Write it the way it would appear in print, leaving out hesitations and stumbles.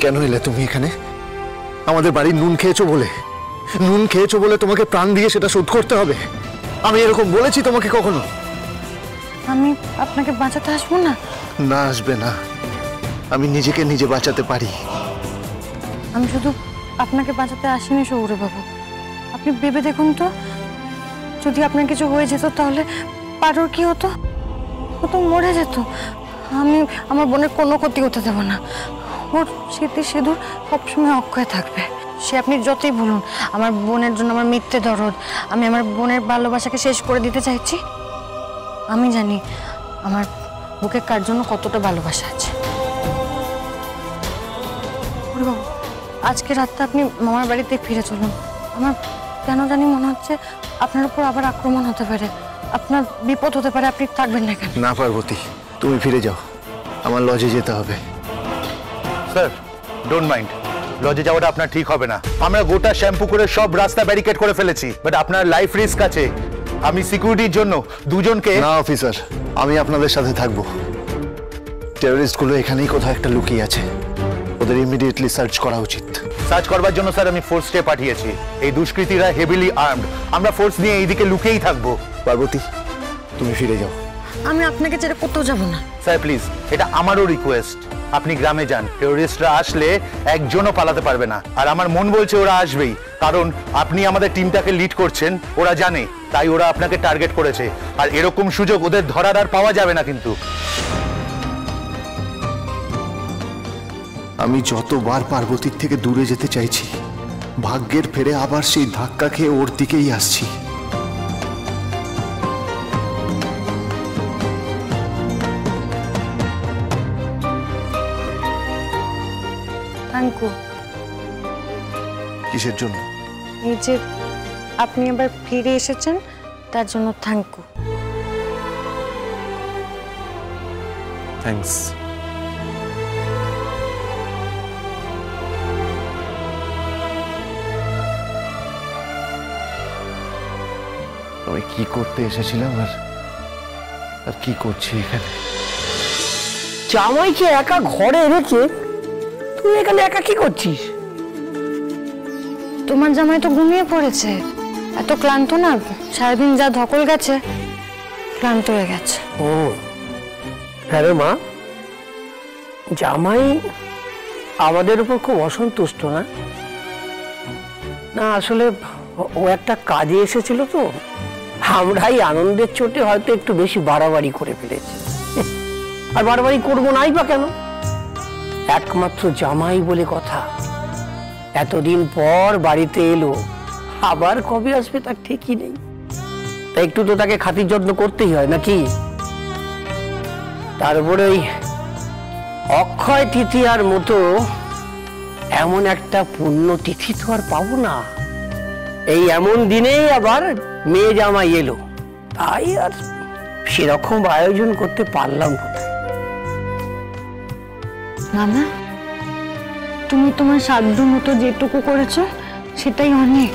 কেন এলে তুমি এখানে? আমাদের বাড়ির নুন খেয়েছো বলে তোমাকে প্রাণ দিয়ে সেটা শোধ করতে হবে? আমি এরকম বলেছি তোমাকে কখনো? আমি আপনাকে বাঁচাতে আসবো না? না, আসবে না। আমি নিজেকে নিজে বাঁচাতে পারি। আমি শুধু আপনাকে বাঁচাতে আসিনি সৌরবাবু, আপনি ভেবে দেখুন তো, যদি আপনার কিছু হয়ে যেত তাহলে পারোর কি হতো? ও তো মরে যেত। আমি আমার বোনের কোনো ক্ষতি হতে দেব না। ওর স্মৃতি সিঁদুর সবসময় অক্ষয় থাকবে। সে আপনি যতই বলুন আমার বোনের জন্য আমার মিথ্যে দরদ, আমি আমার বোনের ভালোবাসাকে শেষ করে দিতে চাইছি। আমি জানি আমার বুকে কার জন্য কতটা ভালোবাসা আছে। বাবু, আজকে রাতটা আপনি মামার বাড়িতে ফিরে চলুন। আমার কেন জানি মনে হচ্ছে আপনার উপর আবার আক্রমণ হতে পারে, আপনার বিপদ হতে পারে। আপনি থাকবেন না কেন? না পার্বতী, তুমি ফিরে যাও, আমার লজে যেতে হবে। স্যার, ডোন্ট মাইন্ড, লজে যাওয়াটা আপনার ঠিক হবে না। আমরা গোটা শ্যাম্পু করে সব রাস্তা ব্যারিকেড করে ফেলেছি, বাট আপনার লাইফ রিস্ক আছে। আমি সিকিউরিটির জন্য দুজনকে... না অফিসার, আমি আপনাদের সাথে থাকবো। টেররিস্টগুলো এখানেই কোথাও একটা লুকিয়ে আছে, ওদের ইমিডিয়েটলি সার্চ করা উচিত। সার্চ করবার জন্য স্যার আমি ফোর্সকে পাঠিয়েছি। এই দুষ্কৃতীরা হেভিলি আর্মড, আমরা ফোর্স নিয়ে এইদিকে লুকিয়েই থাকবো। পার্বতী, তুমি ফিরে যাও। আমি আপনাকে ছেড়ে কোথাও যাব না। স্যার প্লিজ, এটা আমারও রিকোয়েস্ট, আপনি গ্রামে যান। টেররিস্টরা আসলে একজনও পালাতে পারবে না, আর আমার মন বলছে ওরা আসবেই, কারণ আপনি আমাদের টিমটাকে লিড করছেন। ওরা জানে, তাই ওরা আপনাকে টার্গেট করেছে, আর এরকম সুযোগ ওদের ধরার আর পাওয়া যাবে না। কিন্তু আমি যতবার পার্বতীর থেকে দূরে যেতে চাইছি, ভাগ্যের ফেরে আবার সেই ধাক্কা খেয়ে ওর দিকেই আসছি। Thank you. কিসের জন্য? এই যে আপনি আবার ফিরে এসেছেন তার জন্য থ্যাংক ইউ। থ্যাঙ্কস। আমি কি করতে এসেছিলাম আর কি করছি এখানে? জামাইকে একা ঘরে রেখে তুই এখানে একা কি করছিস? তোমার জামাই তো ঘুমিয়ে পড়েছে, এত ক্লান্ত না, সারাদিন যা ধকল গেছে, ক্লান্ত হয়ে গেছে। ও হ্যাঁ রে মা, জামাই আমাদের উপর খুব অসন্তুষ্ট না? না আসলে ও একটা কাজে এসেছিল তো, আমরাই আনন্দের চোটে হয়তো একটু বেশি বাড়াবাড়ি করে ফেলেছি। আর বাড়াবাড়ি করবো নাই বা কেন? একমাত্র জামাই বলে কথা, এতদিন পর বাড়িতে এলো, আবার কবে আসবে তার ঠিকই নেই। তাই একটু তো তাকে খাতির যত্ন করতেই হয় নাকি? তারপরে ওই অক্ষয় তৃতীয়ার মতো এমন একটা পুণ্য তিথি তো আর পাবো না। এই এমন দিনেই আবার মেয়ে জামাই এলো, তাই আর সেরকম আয়োজন করতে পারলাম না। মামা, তুমি তোমার সাধ্য মতো যেটুকু করেছো সেটাই অনেক।